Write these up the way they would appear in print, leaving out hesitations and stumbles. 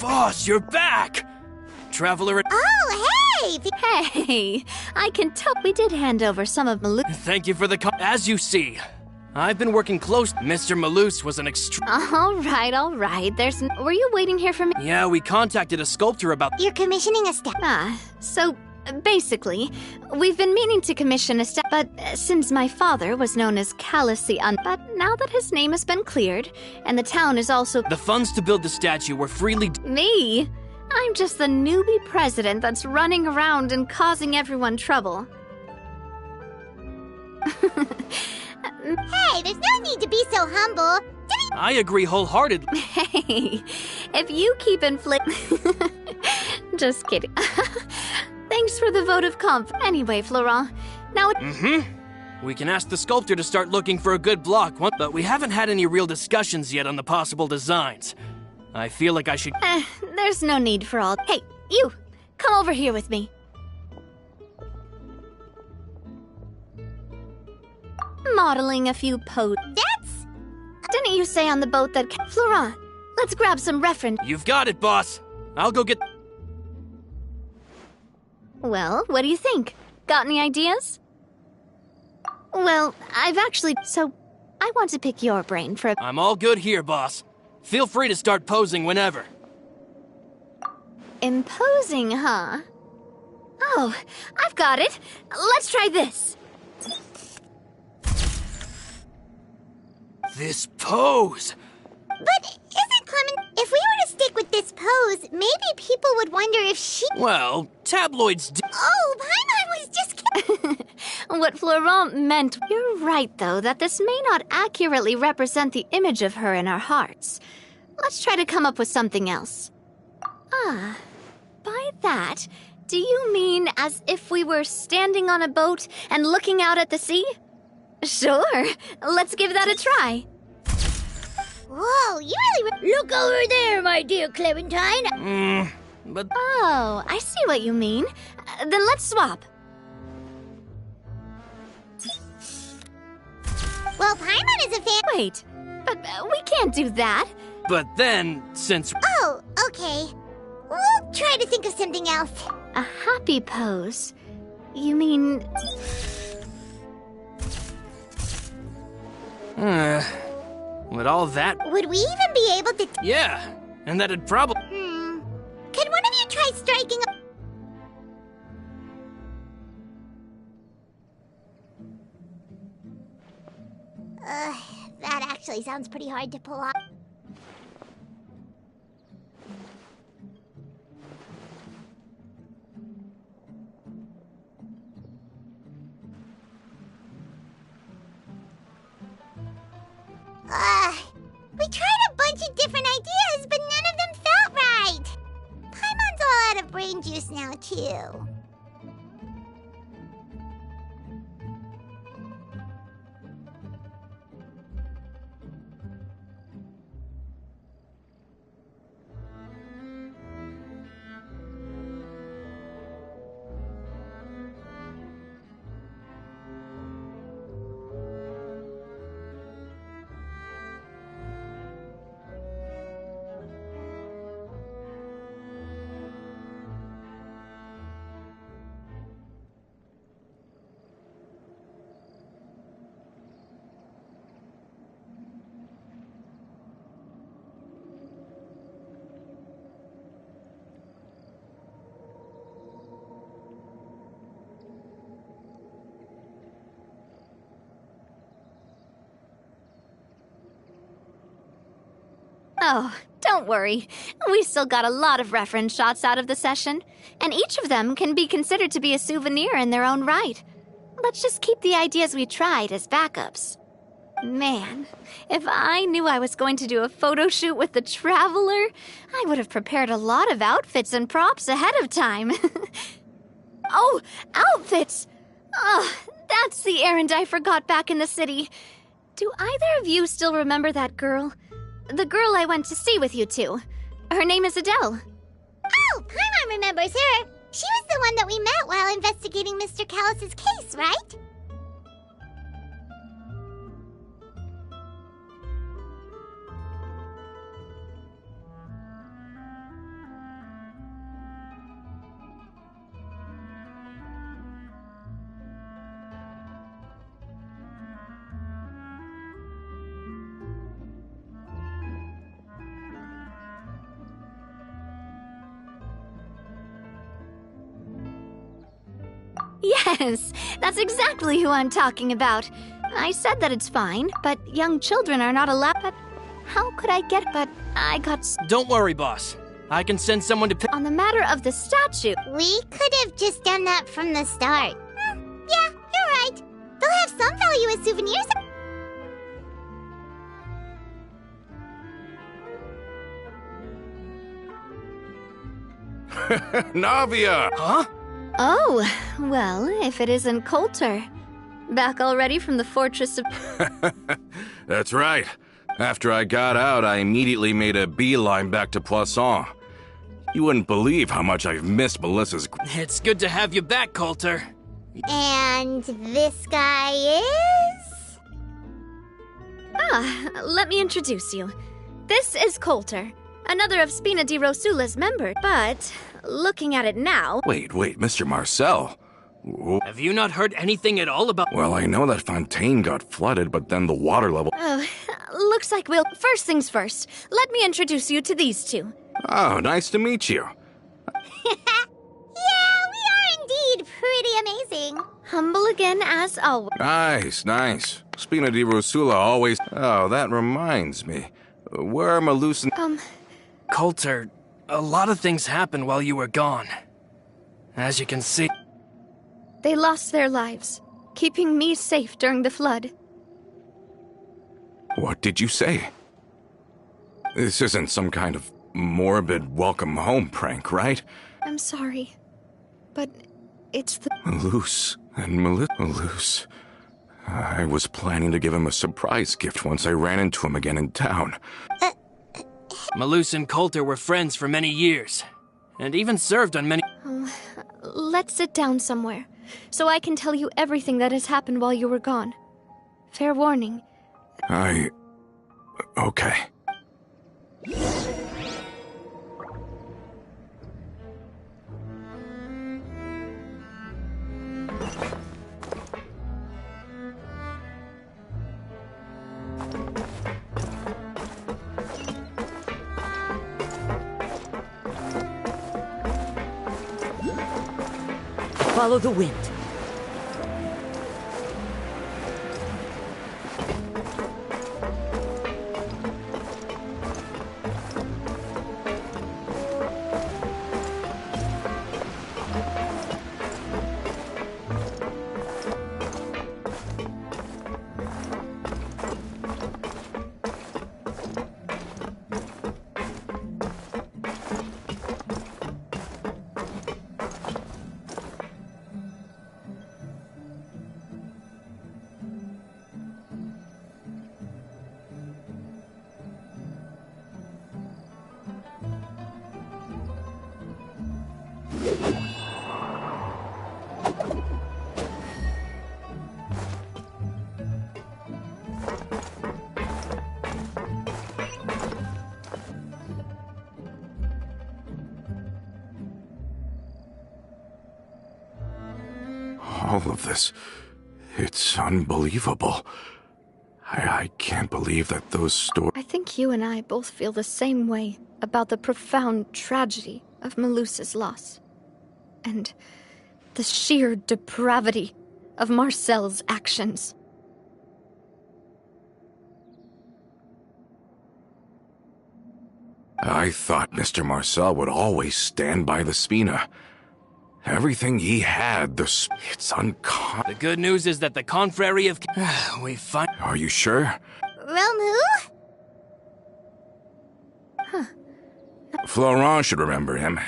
Boss, you're back! Traveler. Oh, hey! Hey, I can tell we did hand over some of Malou. Thank you for the As you see, I've been working close. Mr. Maloose was an All right. Were you waiting here for me? Yeah, we contacted a sculptor about. You're commissioning a step. So basically, we've been meaning to commission a step, but since my father was known as but now that his name has been cleared, and the town is also. The funds to build the statue were freely. Me? I'm just the newbie president that's running around and causing everyone trouble. Hey, there's no need to be so humble. I agree wholeheartedly. Hey, if you keep Just kidding. Thanks for the vote of confidence. Anyway, Florent, now We can ask the sculptor to start looking for a good block, but we haven't had any real discussions yet on the possible designs. I feel like I should. There's no need for all. Hey, you! Come over here with me. Modeling a few poses. Didn't you say on the boat that. Florent, let's grab some reference. You've got it, boss. I'll go get. Well, what do you think? Got any ideas? Well, I've actually. So, I want to pick your brain for. I'm all good here, boss. Feel free to start posing whenever. Imposing, huh? Oh, I've got it. Let's try this. This pose! But isn't Clement... If we were to stick with this pose, maybe people would wonder if she... Well, tabloids Oh, Paimon was just... What Florent meant... You're right, though, that this may not accurately represent the image of her in our hearts. Let's try to come up with something else. By that, do you mean as if we were standing on a boat and looking out at the sea? Sure, let's give that a try. Whoa, you really... Look over there, my dear Clementine. But... Oh, I see what you mean. Then let's swap. Well, Paimon is a fan... Wait, but we can't do that. But then, since... Oh, okay. We'll try to think of something else. A happy pose? You mean... With all that... Would we even be able to... Yeah, and that'd probably... Can one of you try striking a... That actually sounds pretty hard to pull off. We tried a bunch of different ideas, but none of them felt right. Paimon's all out of brain juice now, too. Oh, don't worry. We still got a lot of reference shots out of the session, and each of them can be considered to be a souvenir in their own right. Let's just keep the ideas we tried as backups. Man, if I knew I was going to do a photo shoot with the Traveler, I would have prepared a lot of outfits and props ahead of time. Oh, outfits! Oh, that's the errand I forgot back in the city. Do either of you still remember that girl? The girl I went to see with you two. Her name is Adele. Oh, Paimon remembers her. She was the one that we met while investigating Mr. Callus's case, right? Yes, that's exactly who I'm talking about. I said that it's fine, but young children are not allowed. But how could I get? But I got. Don't worry, boss. I can send someone to pick. On the matter of the statue. We could have just done that from the start. Yeah, you're right. They'll have some value as souvenirs. Navia! Huh? Oh, well, if it isn't Coulter. Back already from the fortress of. That's right. After I got out, I immediately made a beeline back to Poisson. You wouldn't believe how much I've missed Melissa's. It's good to have you back, Coulter. And this guy is? Ah, let me introduce you. This is Coulter, another of Spina di Rosula's members. But, looking at it now. Wait, Mr. Marcel. Have you not heard anything at all about... Well, I know that Fontaine got flooded, but then the water level... Oh, looks like we'll... First things first, let me introduce you to these two. Oh, nice to meet you. Yeah, we are indeed pretty amazing. Humble again as always. Nice. Spina di Rosula always... Oh, that reminds me. Where are Malus and... Coulter, a lot of things happened while you were gone. As you can see... They lost their lives, keeping me safe during the flood. What did you say? This isn't some kind of morbid welcome home prank, right? I'm sorry, but it's the... Malus and Malus. I was planning to give him a surprise gift once I ran into him again in town. Malus and Coulter were friends for many years, and even served on many... Let's sit down somewhere, so I can tell you everything that has happened while you were gone. Fair warning. Okay. Follow the wind. All of this, it's unbelievable. I can't believe that those stories... I think you and I both feel the same way about the profound tragedy of Melusa's loss. And the sheer depravity of Marcel's actions. I thought Mr. Marcel would always stand by the Spina. Everything he had, it's uncommon. The good news is that the Confrérie of... we find... Are you sure? Romu? Florent should remember him.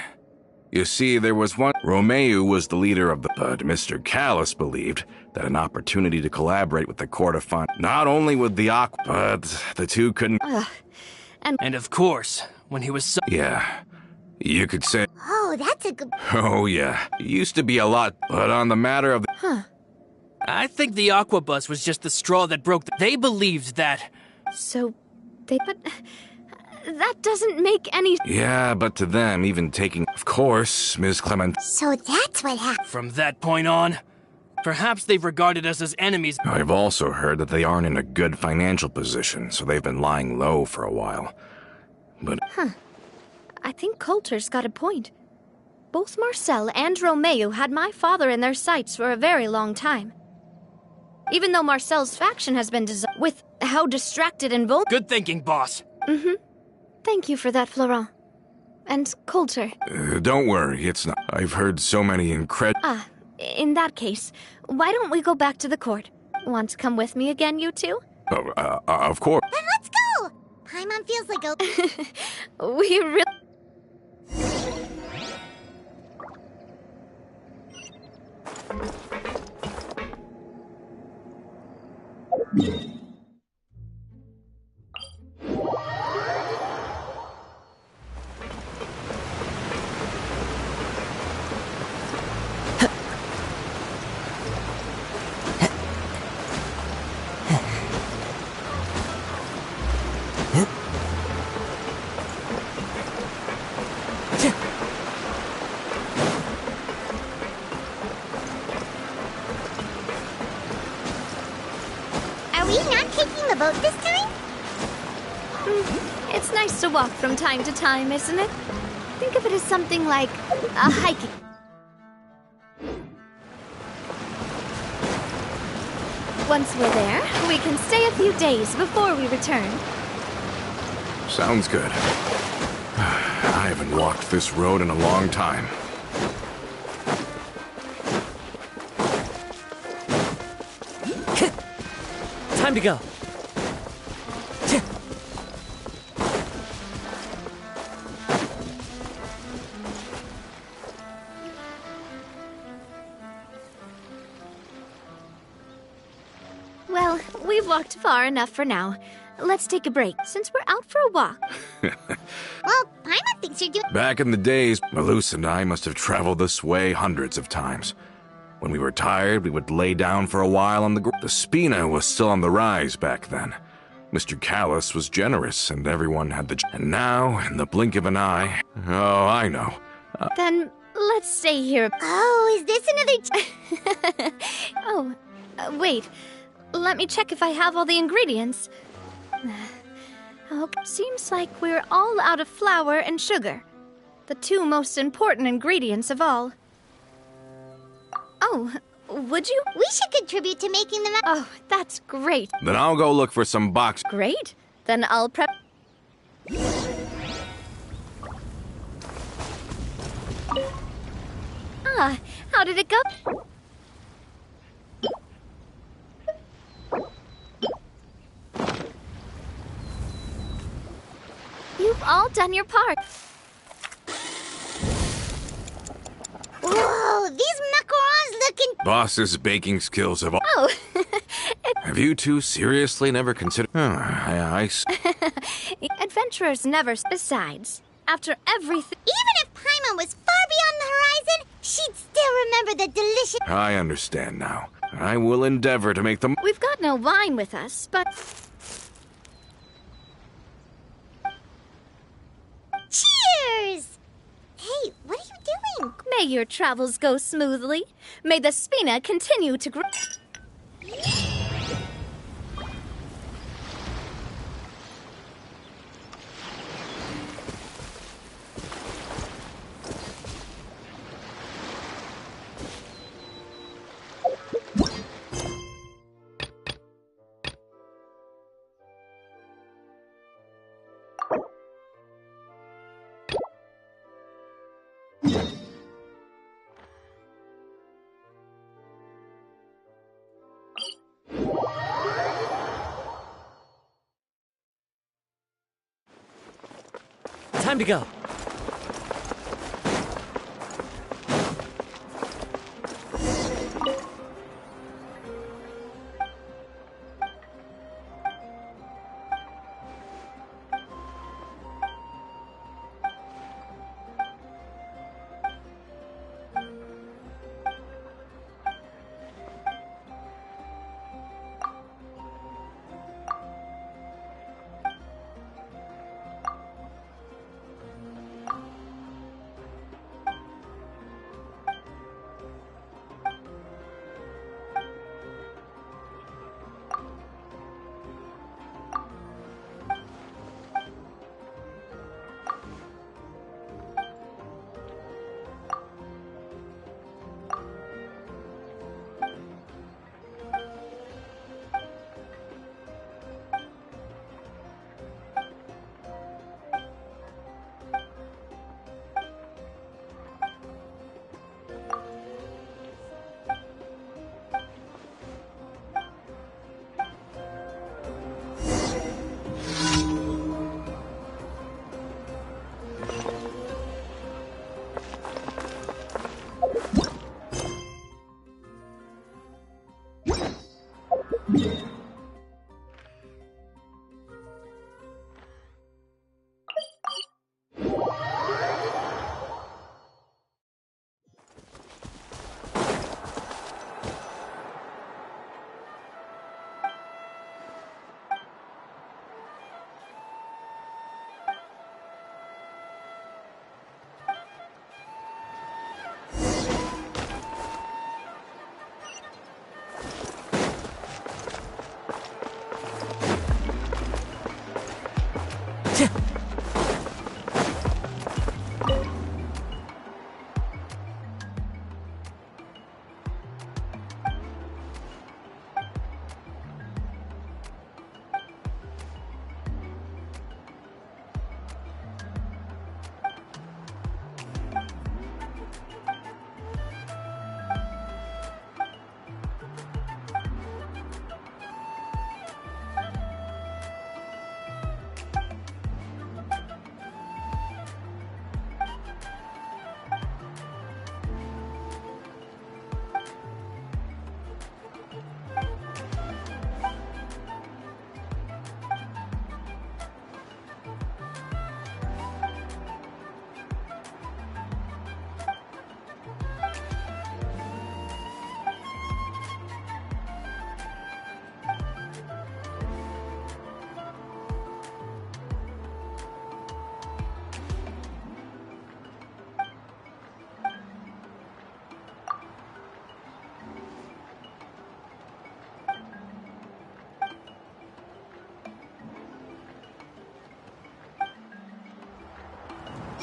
You see, there was one... Romeo was the leader of the... But Mr. Callis believed that an opportunity to collaborate with the court of Font... Not only with the Aqua... But the two couldn't... And of course, when he was so... Yeah. You could say... Oh, that's a good... Oh, yeah. It used to be a lot, but on the matter of... I think the Aquabus was just the straw that broke the... They believed that... So, they... But... That doesn't make any... Yeah, but to them, even taking... Of course, Ms. Clement... So that's what happened. From that point on, perhaps they've regarded us as enemies. I've also heard that they aren't in a good financial position, so they've been lying low for a while. But... I think Coulter's got a point. Both Marcel and Romeo had my father in their sights for a very long time. Even though Marcel's faction has been dissolved, with how distracted and vulnerable. Good thinking, boss. Thank you for that, Florent. And Coulter. Don't worry, it's not. I've heard so many In that case, why don't we go back to the court? Want to come with me again, you two? Of course. Then let's go! Paimon feels like a... We really... Are we not taking the boat this time? It's nice to walk from time to time, isn't it? Think of it as something like a hiking. Once we're there, we can stay a few days before we return. Sounds good. I haven't walked this road in a long time. Time to go. Well, we've walked far enough for now. Let's take a break, since we're out for a walk. Well, Paimon thinks you're doing... Back in the days, Malus and I must have traveled this way hundreds of times. When we were tired, we would lay down for a while on the The Spina was still on the rise back then. Mr. Callus was generous, and everyone had the... And now, in the blink of an eye... Oh, I know. Then, let's stay here. Oh, is this another... Wait. Let me check if I have all the ingredients. Oh, seems like we're all out of flour and sugar. The two most important ingredients of all. Oh, would you? We should contribute to making them... Oh, that's great. Then I'll go look for some box... Great. Then I'll prep... How did it go? You've all done your part. Whoa, these macarons looking... Boss's baking skills have... Oh, Have you two seriously never considered... adventurers never... Besides, after everything... Even if Paimon was far beyond the horizon, she'd still remember the delicious... I understand now. I will endeavor to make them... We've got no wine with us, but... Cheers! Hey, what are you doing? May your travels go smoothly. May the Spina continue to grow... Time to go.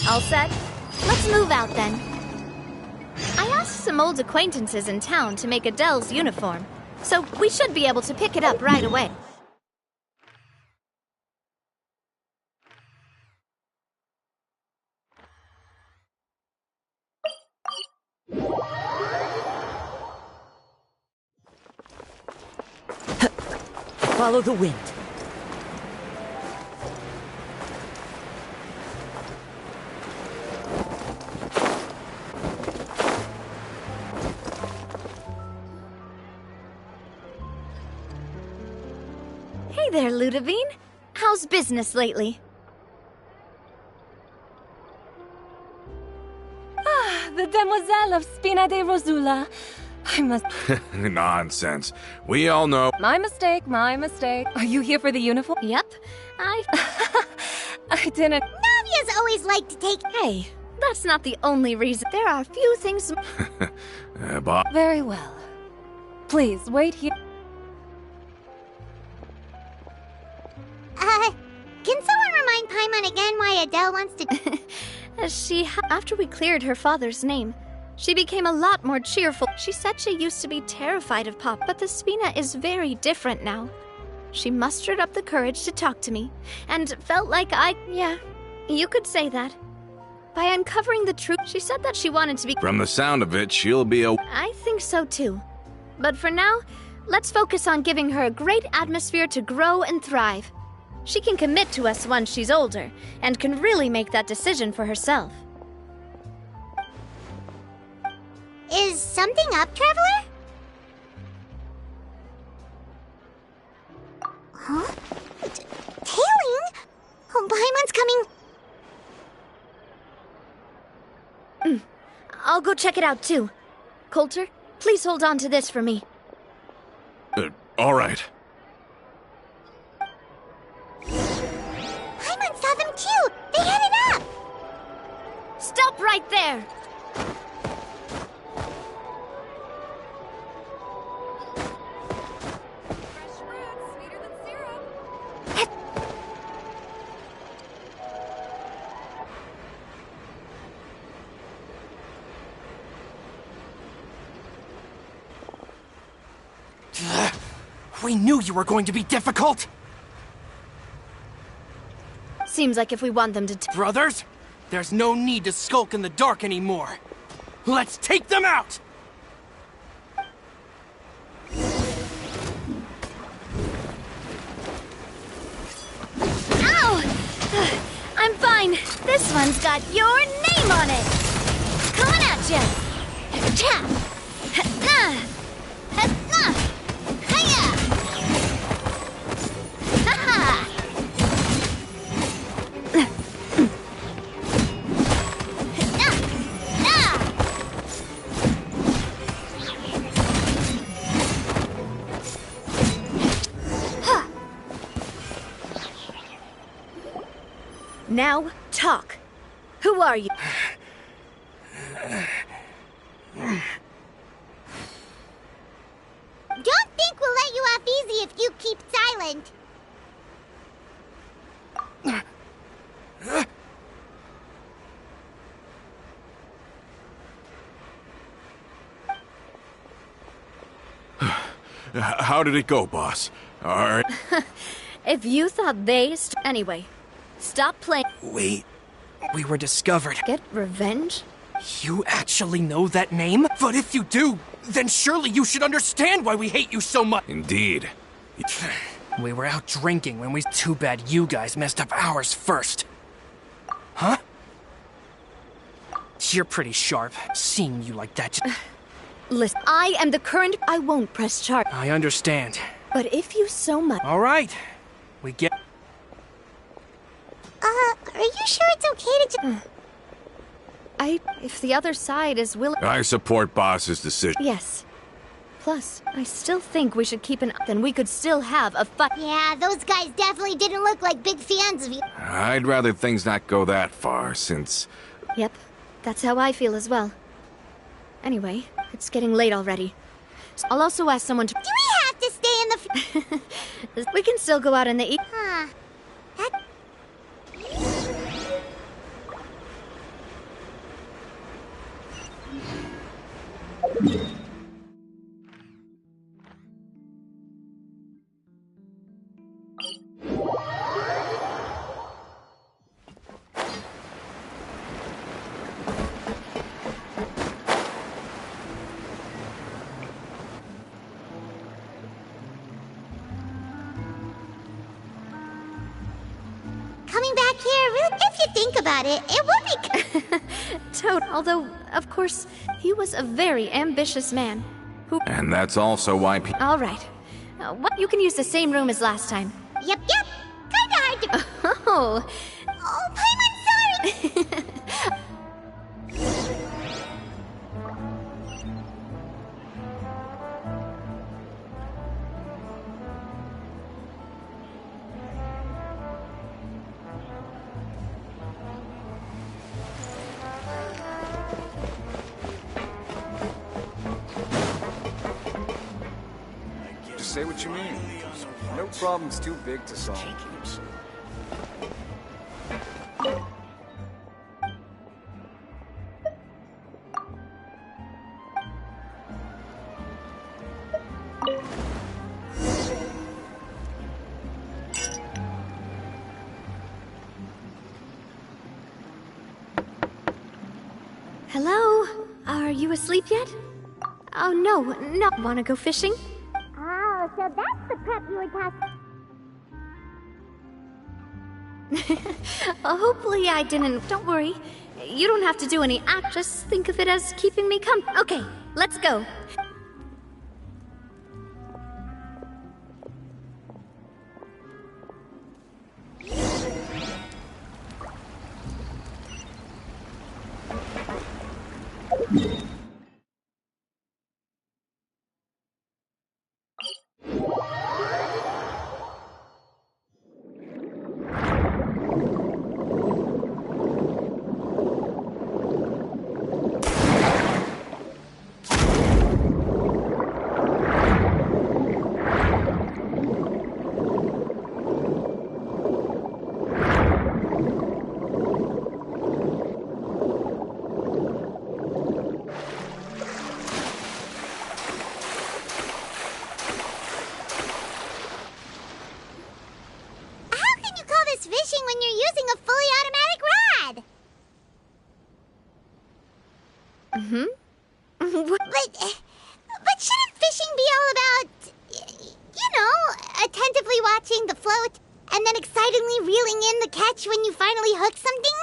All set? Let's move out then. I asked some old acquaintances in town to make Adele's uniform, so we should be able to pick it up right away. Follow the wind. Hey there, Ludovine. How's business lately? The demoiselle of Spina de Rosula. I must... Nonsense. We all know. My mistake, my mistake. Are you here for the uniform? Yep, I didn't... Navia's always liked to take... Hey, that's not the only reason. There are few things... Bob. Very well. Please, wait here. Can someone remind Paimon again why Adele wants to... After we cleared her father's name, she became a lot more cheerful. She said she used to be terrified of Pop, but the Spina is very different now. She mustered up the courage to talk to me, and felt like yeah, you could say that. By uncovering the truth, she said that she wanted to be... From the sound of it, she'll be a... I think so too. But for now, let's focus on giving her a great atmosphere to grow and thrive. She can commit to us once she's older, and can really make that decision for herself. Is something up, Traveler? Huh? Tailing? Oh, Paimon's coming. I'll go check it out too. Coulter, please hold on to this for me. All right. Paimon saw them too! They headed up! Stop right there! We knew you were going to be difficult! Seems like if we want them to... Brothers, there's no need to skulk in the dark anymore. Let's take them out! Ow! I'm fine. This one's got your name on it. Coming at ya. Now, talk. Who are you? Don't think we'll let you off easy if you keep silent. How did it go, boss? Alright. If you thought anyway, stop playing. We were discovered. Get revenge? You actually know that name? But if you do, then surely you should understand why we hate you so much. Indeed. We were out drinking when we... Too bad you guys messed up ours first. Huh? You're pretty sharp. Seeing you like that... Listen, I am the current... I won't press charge. I understand. But if you so much... All right. We get... Are you sure it's okay to If the other side is willing... I support boss's decision. Yes. Plus, I still think we should keep an... Then we could still have a fight. Yeah, those guys definitely didn't look like big fans of you. I'd rather things not go that far, since... Yep, that's how I feel as well. Anyway, it's getting late already. So I'll also ask someone to... Do we have to stay in the... We can still go out in the Huh. That... Coming back here, really, if you think about it, it would be... Toad, although, of course, he was a very ambitious man. Who... And that's also why All right. What? You can use the same room as last time. Yep. Kinda hard to... Oh. Oh, Paimon, sorry! Just say what you mean. No problem's too big to solve. Hello? Are you asleep yet? Oh, no. Wanna go fishing? Oh, so that's the prep you were talking... Hopefully I didn't... Don't worry. You don't have to do any act. Just think of it as keeping me Okay, let's go. Fishing when you're using a fully automatic rod. But shouldn't fishing be all about, attentively watching the float and then excitedly reeling in the catch when you finally hook something?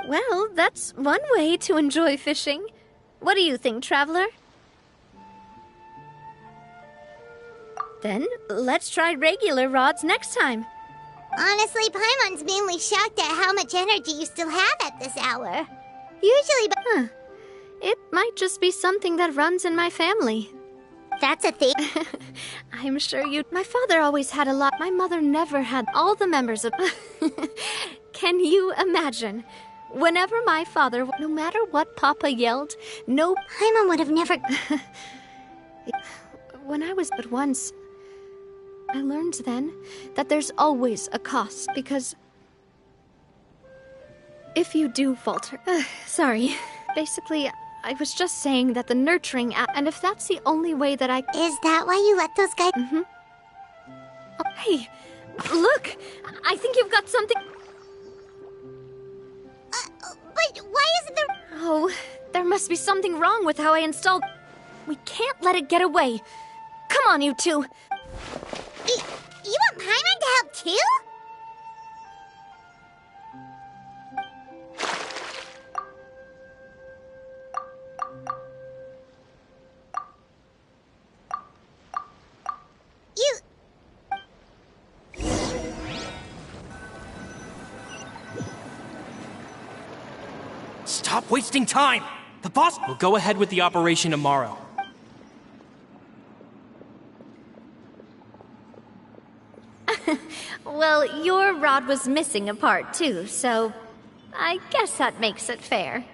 Well, that's one way to enjoy fishing. What do you think, Traveler? Then, let's try regular rods next time. Honestly, Paimon's mainly shocked at how much energy you still have at this hour. Usually, It might just be something that runs in my family. That's a thing. I'm sure My father always had a lot. My mother never had all the members of... Can you imagine? Whenever my father... No matter what Papa yelled, no... Paimon would have never... When I was but once... I learned then that there's always a cost, because if you do falter... Sorry. Basically, I was just saying that the nurturing and if that's the only way that I... Is that why you let those guys... Oh, hey, look! I think you've got something... But why isn't there... Oh, there must be something wrong with how I installed... We can't let it get away. Come on, you two. You want Paimon to help too? Stop wasting time! The boss will go ahead with the operation tomorrow. Well, your rod was missing a part too, so I guess that makes it fair.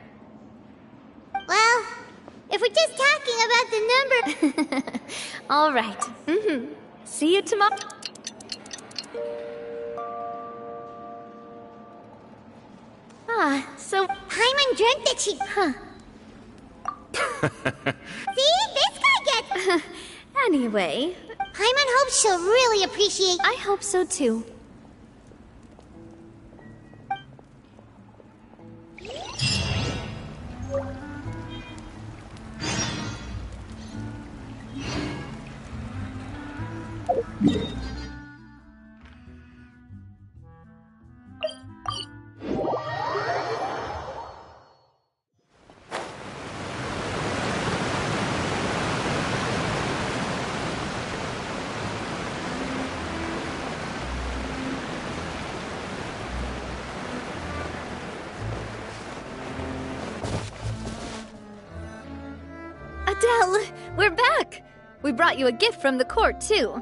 Well, if we're just talking about the number... All right. See you tomorrow. So... Paimon dreamt that she... Huh. See? This guy gets... Anyway... Paimon hopes she'll really appreciate... I hope so too. Adele, we're back! We brought you a gift from the court, too.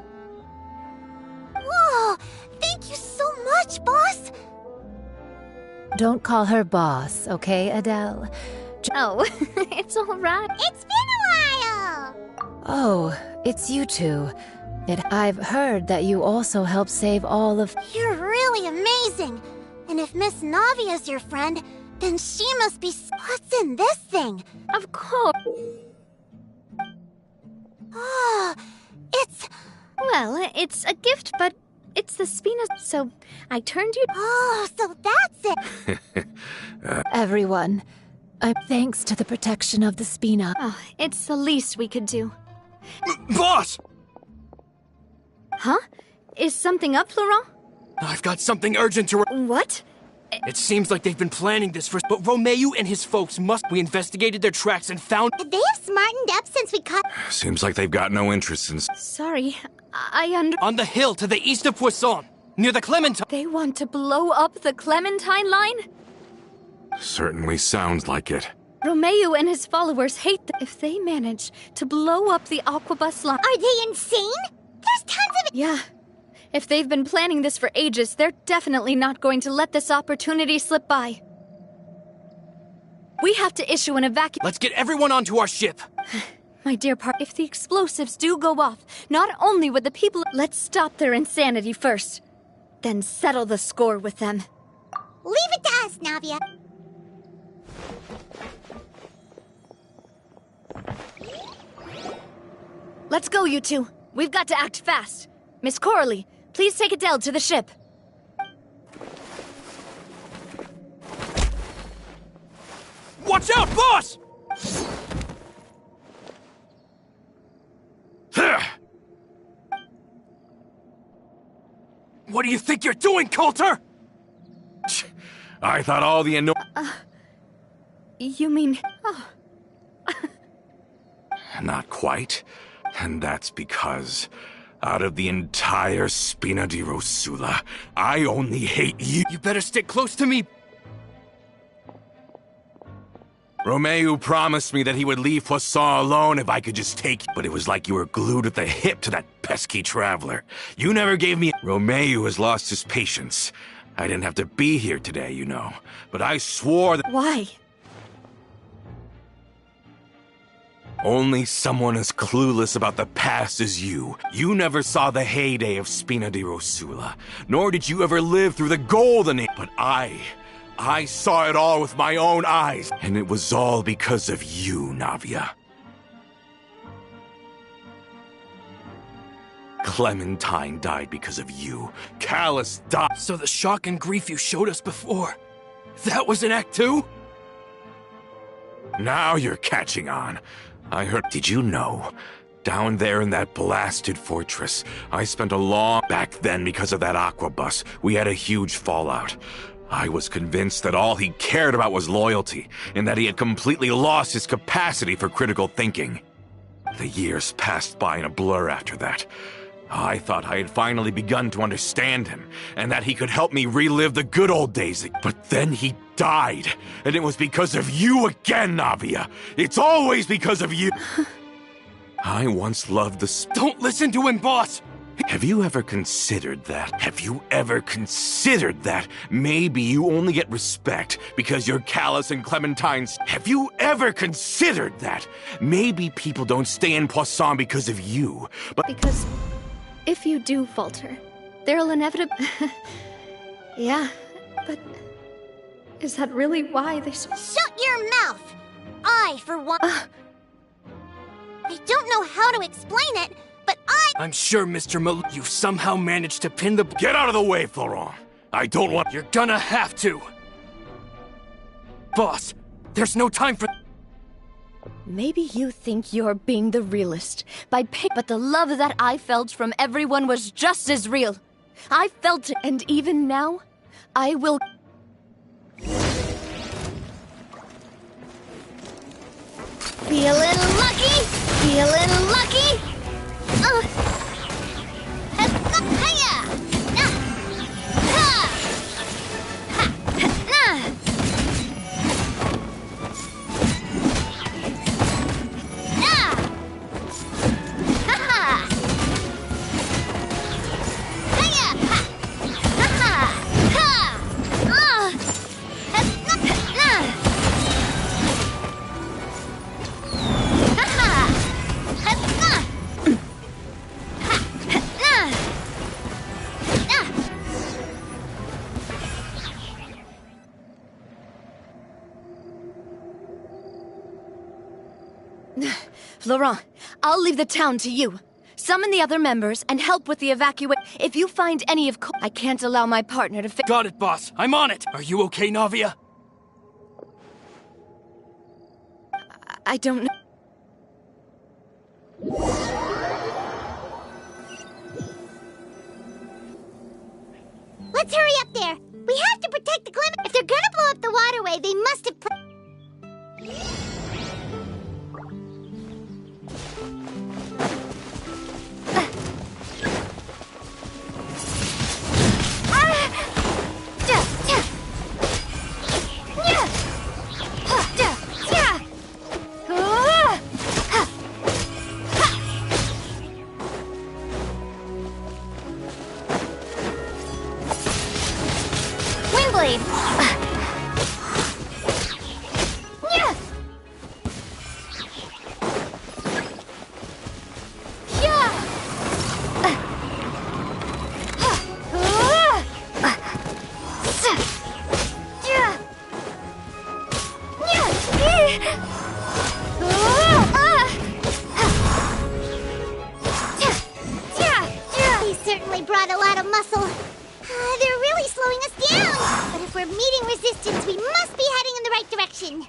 Whoa! Thank you so much, boss! Don't call her boss, okay, Adele? Oh, it's all right. It's been a while! Oh, it's you two. I've heard that you also helped save all of... You're really amazing! And if Miss Navi is your friend, then she must be... What's in this thing? Of course. Oh, it's... Well, it's a gift, but it's the Spina, so I turned you... Oh, so that's it! Everyone, thanks to the protection of the Spina. Oh, it's the least we could do. Boss! Huh? Is something up, Laurent? I've got something urgent to... What? It seems like they've been planning this for... But Romeo and his folks must... We investigated their tracks and found... They have smartened up since we caught... Seems like they've got no interest in... Sorry, On the hill to the east of Poisson, near the Clementine... They want to blow up the Clementine line? Certainly sounds like it. Romeo and his followers hate if they manage to blow up the Aquabus line. Are they insane? There's tons of... Yeah. If they've been planning this for ages, they're definitely not going to let this opportunity slip by. We have to issue an evacuation. Let's get everyone onto our ship. My dear if the explosives do go off, not only would the people... Let's stop their insanity first. Then settle the score with them. Leave it to us, Navia. Let's go, you two. We've got to act fast. Miss Coralie, please take Adele to the ship. Watch out, boss! What do you think you're doing, Coulter? I thought all the You mean... Oh. Not quite. And that's because, out of the entire Spina di Rosula, I only hate you. You better stick close to me. Romeo promised me that he would leave Poisson alone if I could just take you. But it was like you were glued at the hip to that pesky traveler. You never gave me... Romeo has lost his patience. I didn't have to be here today, you know. But I swore that... Why? Only someone as clueless about the past as you. You never saw the heyday of Spina di Rosula, nor did you ever live through the golden age. But I I saw it all with my own eyes, and it was all because of you, Navia. Clementine died because of you. Callus died. So the shock and grief you showed us before, that was in Act 2? Now you're catching on. I heard. Did you know? Down there in that blasted fortress, I spent a long... Back then, because of that aquabus, we had a huge fallout. I was convinced that all he cared about was loyalty, and that he had completely lost his capacity for critical thinking. The years passed by in a blur after that. I thought I had finally begun to understand him, and that he could help me relive the good old days. But then he died, and it was because of you again, Navia. It's always because of you. I once loved the... Don't listen to him, boss! Have you ever considered that? Have you ever considered that maybe you only get respect because you're Callus and Clementine's? Have you ever considered that? Maybe people don't stay in Poisson because of you, but... Because if you do falter, there'll inevitably... Yeah, but... Is that really why they... Shut your mouth! I, for one... I don't know how to explain it, but I'm sure, Mr. you somehow managed to pin the... Get out of the way, Florent! I don't want... You're gonna have to! Boss, there's no time for... Maybe you think you're being the realist but the love that I felt from everyone was just as real. I felt it, and even now, I will... feeling lucky! Feeling lucky! Laurent, I'll leave the town to you. Summon the other members and help with the evacuation. If you find any of I can't allow my partner to Got it, boss. I'm on it. Are you okay, Navia? I don't know. Let's hurry up there! We have to protect the Clement. If they're gonna blow up the waterway, they must have brought a lot of muscle. They're really slowing us down. But if we're meeting resistance, we must be heading in the right direction.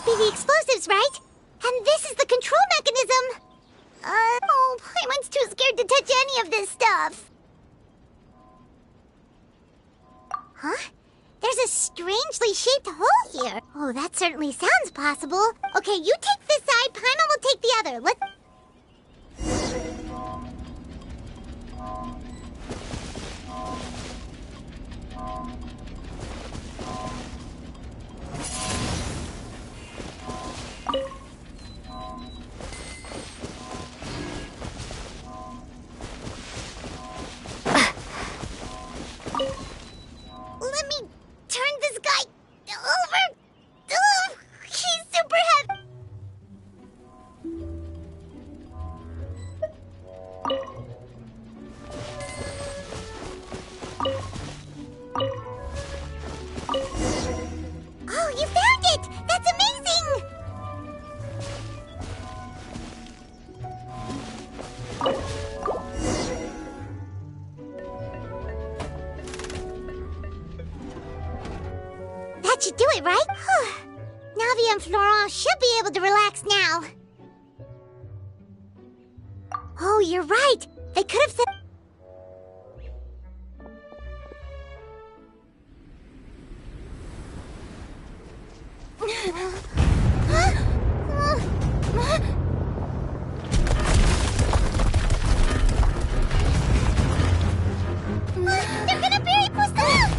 The explosives, right? And this is the control mechanism! Oh, Paimon's too scared to touch any of this stuff. strangely shaped hole here. Oh, that certainly sounds possible. Okay, you take this side, Paimon will take the other. Let's... Let me turn this guy over. Ugh, he's super heavy. Oh, you found it! That's amazing! That should do it, right? Navi and Florent should be able to relax now. Oh, you're right. They could have said... They're gonna bury Poisson!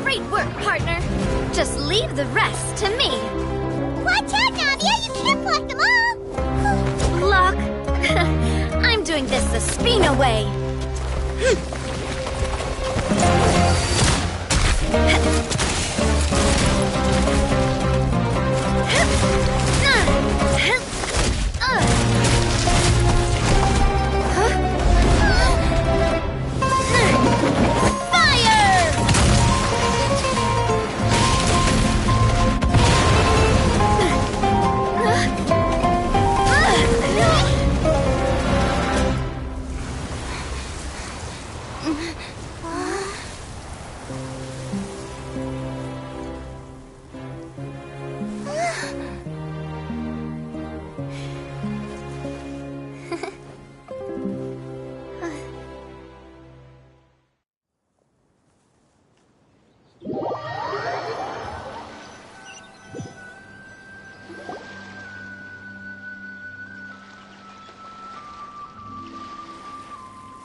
Great work, partner. Just leave the rest to me. Watch out, Navia! You can't block them all! Block. I'm doing this the Spina way.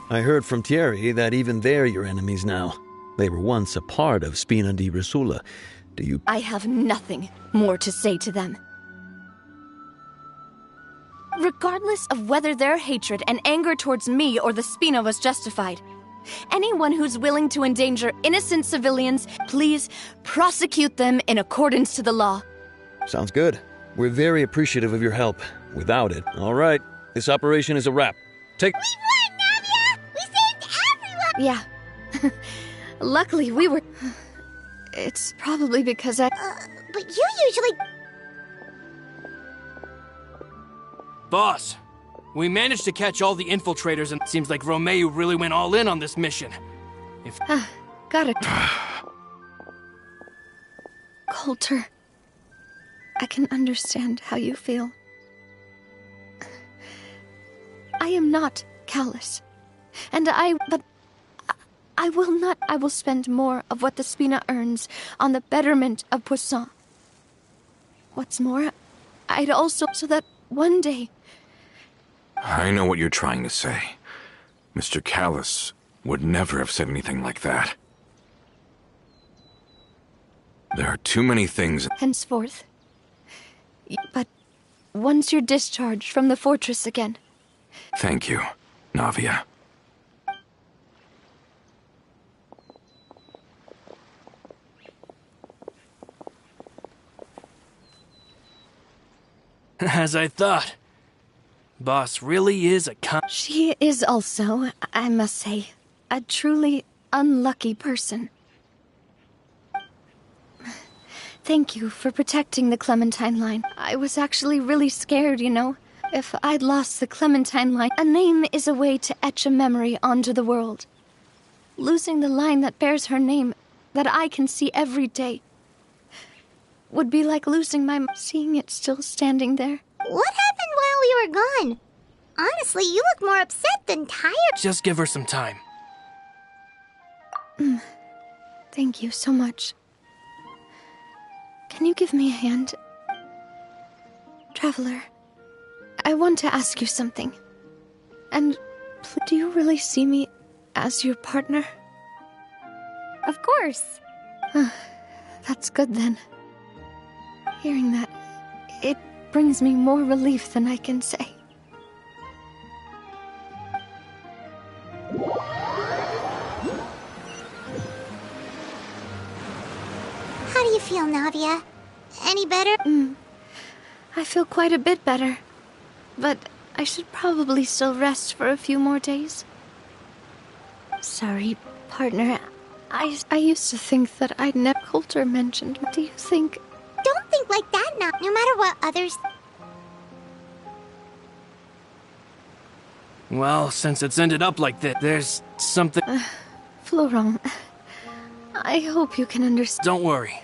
I heard from Thierry that even they're your enemies now. They were once a part of Spina di Risula. Do you... I have nothing more to say to them. Regardless of whether their hatred and anger towards me or the Spina was justified, anyone who's willing to endanger innocent civilians, please prosecute them in accordance to the law. Sounds good. We're very appreciative of your help. Without it... All right, this operation is a wrap. Take... We won, Navia! We saved everyone! Yeah. Luckily, we were... It's probably because I... But you usually... Boss, we managed to catch all the infiltrators and it seems like Romeu really went all in on this mission. If... Got it. Coulter, I can understand how you feel. I am not callous. And but I will not. I will spend more of what the Spina earns on the betterment of Poisson. What's more, I'd also, so that one day... I know what you're trying to say. Mr. Callus would never have said anything like that. There are too many things... Henceforth. But once you're discharged from the fortress again... Thank you, Navia. As I thought. Boss really is a She is also, I must say, a truly unlucky person. Thank you for protecting the Clementine line. I was actually really scared, you know. If I'd lost the Clementine line, a name is a way to etch a memory onto the world. losing the line that bears her name, that I can see every day, would be like losing seeing it still standing there. What happened while we were gone? Honestly, you look more upset than tired. Just give her some time. Thank you so much. Can you give me a hand? Traveler, I want to ask you something. And do you really see me as your partner? Of course. That's good then. Hearing that, it brings me more relief than I can say. How do you feel, Navia? Any better? I feel quite a bit better. But I should probably still rest for a few more days. Sorry, partner. I used to think that I'd never. Coulter mentioned. Do you think? Don't think like that now. No matter what others. Well, since it's ended up like this, there's something... Florent, I hope you can understand. Don't worry.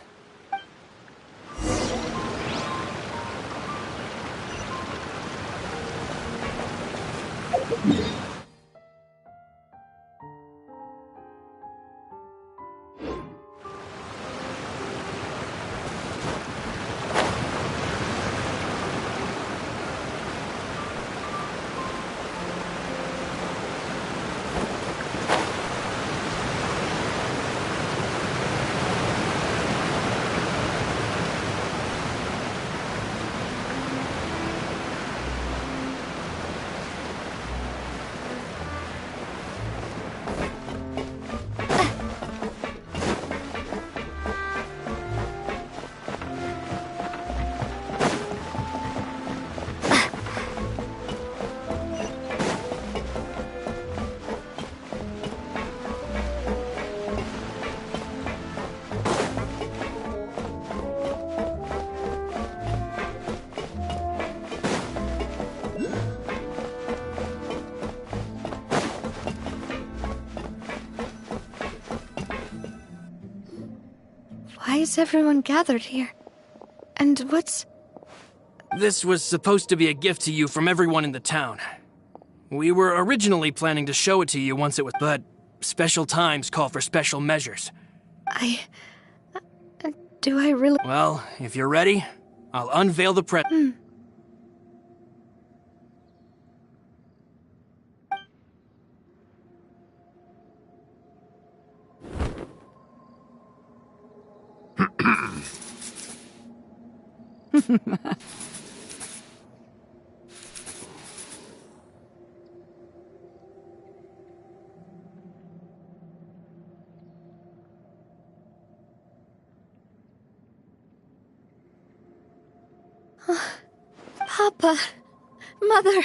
Why is everyone gathered here? And what's... This was supposed to be a gift to you from everyone in the town. We were originally planning to show it to you once it was... But special times call for special measures. Do I really... Well, if you're ready, I'll unveil the present. Papa, Mother.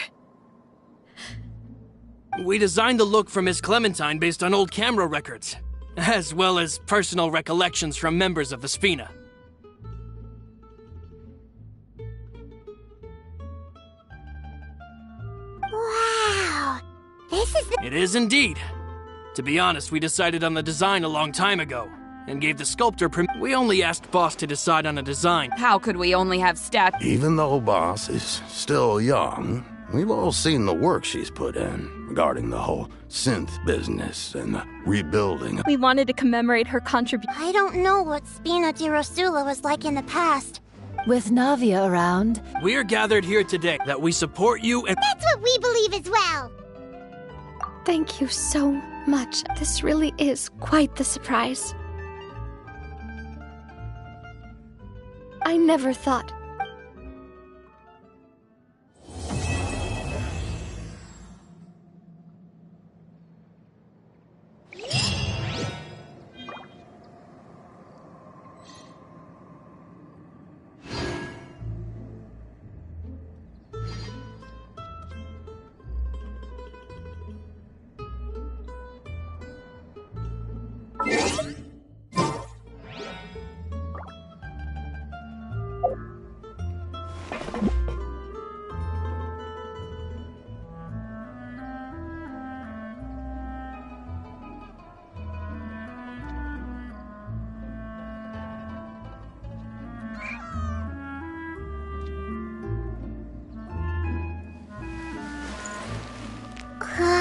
We designed the look for Miss Clementine based on old camera records, as well as personal recollections from members of the Spina. Wow. This is the... It is indeed. To be honest, we decided on the design a long time ago, and gave the sculptor We only asked Boss to decide on a design. How could we only have staff? Even though Boss is still young, we've all seen the work she's put in regarding the whole synth business and the rebuilding. We wanted to commemorate her contribution. I don't know what Spina di Rosula was like in the past. With Navia around, We're gathered here today that we support you and... That's what we believe as well. Thank you so much. This really is quite the surprise. I never thought. Huh?